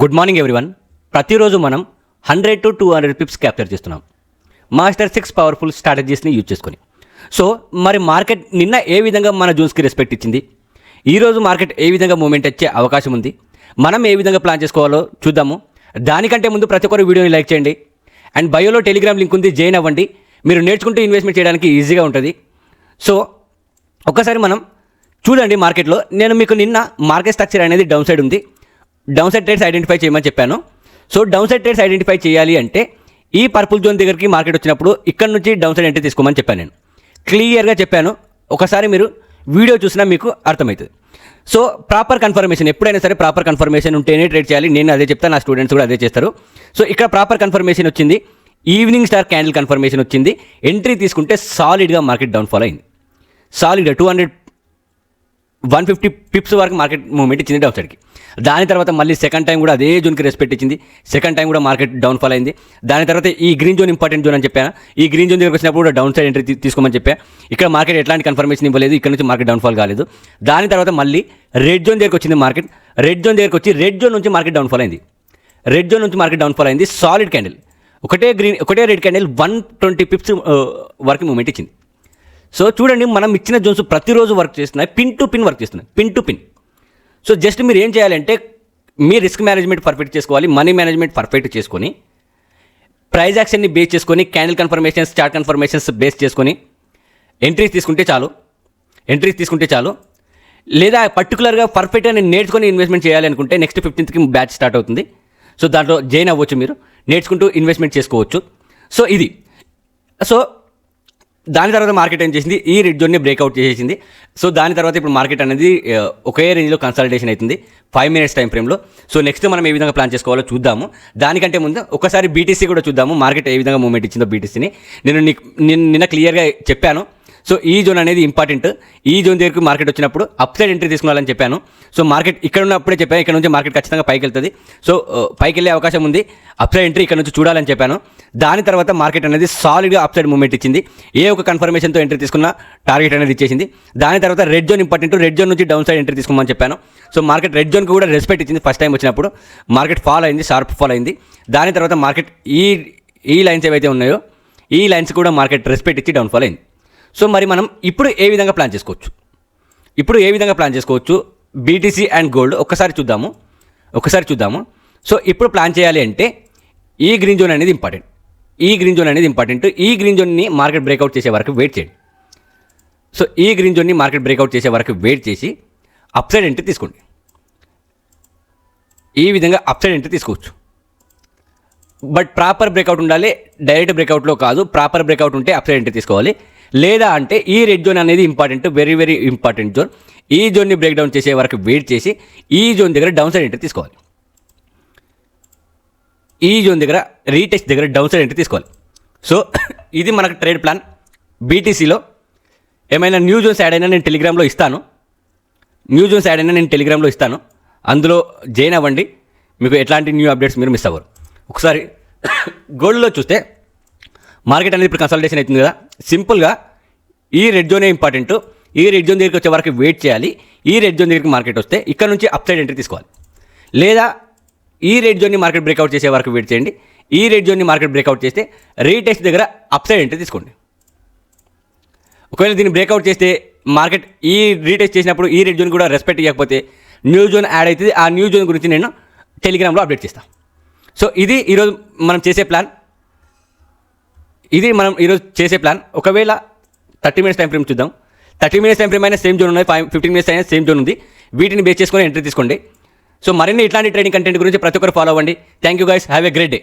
Good morning everyone. ప్రతిరోజు మనం 100 to 200 Pips capture చేస్తున్నాం మాస్టర్ 6 పవర్ఫుల్ స్ట్రాటజీస్ని యూజ్ చేసుకొని. సో మరి మార్కెట్ నిన్న ఏ విధంగా మన జోన్స్కి రెస్పెక్ట్ ఇచ్చింది, ఈరోజు మార్కెట్ ఏ విధంగా మూమెంట్ వచ్చే అవకాశం ఉంది, మనం ఏ విధంగా ప్లాన్ చేసుకోవాలో చూద్దాము. దానికంటే ముందు ప్రతి ఒక్కరు వీడియోని లైక్ చేయండి అండ్ బయోలో టెలిగ్రామ్ లింక్ ఉంది, జాయిన్ అవ్వండి. మీరు నేర్చుకుంటూ ఇన్వెస్ట్మెంట్ చేయడానికి ఈజీగా ఉంటుంది. సో ఒక్కసారి మనం చూడండి మార్కెట్లో. నేను మీకు నిన్న మార్కెట్ స్ట్రక్చర్ అనేది డౌన్ సైడ్ ఉంది, డౌన్ సైడ్ ట్రేడ్స్ ఐడెంటిఫై చేయమని చెప్పాను. So down side trades identify చేయాలి అంటే ఈ పర్పుల్ జోన్ దగ్గరికి మార్కెట్ వచ్చినప్పుడు ఇక్కడ నుంచి డౌన్ సైడ్ ఎంట్రీ తీసుకోమని చెప్పాను. నేను క్లియర్గా చెప్పాను, ఒకసారి మీరు వీడియో చూసినా మీకు అర్థమవుతుంది. సో ప్రాపర్ కన్ఫర్మేషన్, ఎప్పుడైనా సరే ప్రాపర్ కన్ఫర్మేషన్ ఉంటేనే ట్రేడ్ చేయాలి. నేను అదే చెప్తాను, నా స్టూడెంట్స్ కూడా అదే చేస్తారు. సో ఇక్కడ ప్రాపర్ కన్ఫర్మేషన్ వచ్చింది, ఈవినింగ్ స్టార్ క్యాండిల్ కన్ఫర్మేషన్ వచ్చింది. ఎంట్రీ తీసుకుంటే సాలిడ్గా మార్కెట్ డౌన్ఫాల్ అయింది. సాలిడ్గా 150 పిప్స్ వరకు మార్కెట్ మూవ్మెంట్ ఇచ్చింది డౌన్ సైడ్కి. దాని తర్వాత మళ్ళీ సెకండ్ టైం కూడా అదే జోన్కి రెస్పెక్ట్ ఇచ్చింది. సెకండ్ టైం కూడా మార్కెట్ డౌన్ఫాల్ అయింది. దాని తర్వాత ఈ గ్రీన్ జోన్ ఇంపార్టెంట్ జోన్ అని చెప్పాను. ఈ గ్రీన్ జోన్ దగ్గరకు వచ్చినప్పుడు కూడా డౌన్ సైడ్ ఎంట్రీ తీసుకోమని చెప్పా. ఇక్కడ మార్కెట్ ఎట్లాంటి కన్ఫర్మేషన్ ఇవ్వలేదు, ఇక్కడ నుంచి మార్కెట్ డౌన్ఫాల్ కాలేదు. దాని తర్వాత మళ్ళీ రెడ్ జోన్ దగ్గరకు వచ్చింది మార్కెట్. రెడ్ జోన్ దగ్గరకు వచ్చి రెడ్ జోన్ నుంచి మార్కెట్ డౌన్ఫాల్ అయింది. రెడ్ జోన్ నుంచి మార్కెట్ డౌన్ఫాల్ అయింది. సాలిడ్ క్యాండిల్, ఒకటే రెడ్ క్యాండిల్ 120 పిప్స్ వరకు మూవ్మెంట్ ఇచ్చింది. సో చూడండి, మనం ఇచ్చిన జోన్స్ ప్రతిరోజు వర్క్ చేస్తున్నాయి, పిన్ టు పిన్ వర్క్ చేస్తున్నాయి, pin to pin. So just మీరు ఏం చేయాలంటే మీ రిస్క్ మేనేజ్మెంట్ పర్ఫెక్ట్ చేసుకోవాలి, మనీ మేనేజ్మెంట్ పర్ఫెక్ట్ చేసుకొని, ప్రైజ్ యాక్షన్ని బేస్ చేసుకొని, candle confirmations, chart confirmations base చేసుకొని ఎంట్రీస్ తీసుకుంటే చాలు. లేదా పర్టికులర్గా పర్ఫెక్ట్గా నేను నేర్చుకొని ఇన్వెస్ట్మెంట్ చేయాలి అనుకుంటే నెక్స్ట్ 15th బ్యాచ్ స్టార్ట్ అవుతుంది. సో దాంట్లో జాయిన్ అవ్వచ్చు, మీరు నేర్చుకుంటూ ఇన్వెస్ట్మెంట్ చేసుకోవచ్చు. సో ఇది. సో దాని తర్వాత మార్కెట్ ఏం చేసింది, ఈ రెడ్ జోన్ని బ్రేక్అవుట్ చేసేసింది. సో దాని తర్వాత ఇప్పుడు మార్కెట్ అనేది ఒకే రేంజ్లో కన్సల్టేషన్ అవుతుంది 5 minutes టైం ఫ్రేమ్లో. సో నెక్స్ట్ మనం ఏ విధంగా ప్లాన్ చేసుకోవాలో చూద్దాము. దానికంటే ముందు ఒకసారి బీటీసీ కూడా చూద్దాము, మార్కెట్ ఏ విధంగా మూవ్మెంట్ ఇచ్చిందో బీటీసీని. నేను నిన్న క్లియర్గా చెప్పాను. సో ఈ జోన్ అనేది ఇంపార్టెంట్. ఈ జోన్ దగ్గరకు మార్కెట్ వచ్చినప్పుడు అప్ సైడ్ ఎంట్రీ తీసుకోవాలని చెప్పాను. సో మార్కెట్ ఇక్కడ ఉన్నప్పుడే చెప్పాను, ఇక్కడ నుంచి మార్కెట్ ఖచ్చితంగా పైకి వెళ్తుంది. సో పైకి వెళ్ళే అవకాశం ఉంది, అప్ సైడ్ ఎంట్రీ ఇక్కడ నుంచి చూడాలని చెప్పాను. దాని తర్వాత మార్కెట్ అనేది సాలిడ్గా అప్ సైడ్ మూవ్మెంట్ ఇచ్చింది. ఏ ఒక కన్ఫర్మేషన్తో ఎంట్రీ తీసుకున్న టార్గెట్ అనేది ఇచ్చేసింది. దాని తర్వాత red zone important, red zone నుంచి డౌన్ సైడ్ ఎంట్రీ తీసుకోమని చెప్పాను. సో మార్కెట్ రెడ్ జోన్కి కూడా రెస్పెక్ట్ ఇచ్చింది. ఫస్ట్ టైం వచ్చినప్పుడు మార్కెట్ ఫాల్ అయింది, షార్ప్ ఫాల్ అయింది. దాని తర్వాత మార్కెట్ ఈ లైన్స్ ఏవైతే ఉన్నాయో ఈ లైన్స్ కూడా మార్కెట్ రెస్పెక్ట్ ఇచ్చి డౌన్ఫాల్ అయింది. సో మరి మనం ఇప్పుడు ఏ విధంగా ప్లాన్ చేసుకోవచ్చు, బీటీసీ అండ్ గోల్డ్ ఒకసారి చూద్దాము. సో ఇప్పుడు ప్లాన్ చేయాలి అంటే ఈ గ్రీన్ జోన్ అనేది ఇంపార్టెంట్. ఈ గ్రీన్ జోన్ని మార్కెట్ బ్రేక్అవుట్ చేసే వరకు వెయిట్ చేయండి. సో ఈ గ్రీన్ జోన్ని మార్కెట్ బ్రేక్అవుట్ చేసే వరకు వెయిట్ చేసి అప్ సైడ్ ఎంట్రీ తీసుకోండి. ఈ విధంగా అప్ సైడ్ ఎంట్రీ తీసుకోవచ్చు. బట్ ప్రాపర్ బ్రేక్అవుట్ ఉండాలి, డైరెక్ట్ బ్రేక్అవుట్లో కాదు. ప్రాపర్ బ్రేక్అవుట్ ఉంటే అప్ సైడ్ ఎంట్రీ తీసుకోవాలి. లేదా అంటే ఈ రెడ్ జోన్ అనేది important, very very important zone. ఈ జోన్ని బ్రేక్ డౌన్ చేసే వరకు వెయిట్ చేసి ఈ జోన్ దగ్గర డౌన్ సైడ్ ఎంట్రీ తీసుకోవాలి. ఈ జోన్ దగ్గర రీటెస్ట్ దగ్గర డౌన్ సైడ్ ఎంట్రీ తీసుకోవాలి. సో ఇది మనకు ట్రేడ్ ప్లాన్. బీటీసీలో ఏమైనా న్యూ జోన్స్ యాడ్ అయినా నేను టెలిగ్రామ్లో ఇస్తాను. అందులో జాయిన్ అవ్వండి, మీకు ఎట్లాంటి న్యూ అప్డేట్స్ మీరు మిస్ అవ్వరు. ఒకసారి గోల్డ్లో చూస్తే మార్కెట్ అనేది ఇప్పుడు కన్సల్టేషన్ అవుతుంది కదా. సింపుల్గా ఈ రెడ్ జోనే ఇంపార్టెంట్. ఈ రెడ్ జోన్ దగ్గరికి వచ్చే వరకు వెయిట్ చేయాలి. ఈ రెడ్ జోన్ దగ్గరికి మార్కెట్ వస్తే ఇక్కడ నుంచి అప్ సైడ్ ఎంట్రీ తీసుకోవాలి. లేదా ఈ రెడ్ జోన్ని మార్కెట్ బ్రేక్అవుట్ చేసే వరకు వెయిట్ చేయండి. ఈ రెడ్ జోన్ని మార్కెట్ బ్రేక్అవుట్ చేస్తే రీటెస్ట్ దగ్గర అప్ సైడ్ ఎంట్రీ తీసుకోండి. ఒకవేళ దీన్ని బ్రేక్అవుట్ చేస్తే మార్కెట్ ఈ రీటెస్ట్ చేసినప్పుడు ఈ రెడ్ జోన్ కూడా రెస్పెక్ట్ ఇవ్వకపోతే న్యూ జోన్ యాడ్ అవుతుంది. ఆ న్యూ జోన్ గురించి నేను టెలిగ్రామ్లో అప్డేట్ చేస్తాను. సో ఇది ఈరోజు మనం చేసే ప్లాన్. ఒకవేళ 30 minutes టైం ఫ్రేమ్ చూద్దాం. 30 minutes టైం ఫ్రేమ్ అయినా సేమ్ జోన్ ఉన్నాయి, 15 minutes అయినా సేమ్ జోన్ ఉంది. వీటిని బేస్ చేసుకొని ఎంట్రీ తీసుకోండి. సో మరిన్ని ఇట్లాంటి ట్రేడింగ్ కంటెంట్ గురించి ప్రతి ఒక్కరు ఫాలో అవ్వండి. Thank you guys, have a great day.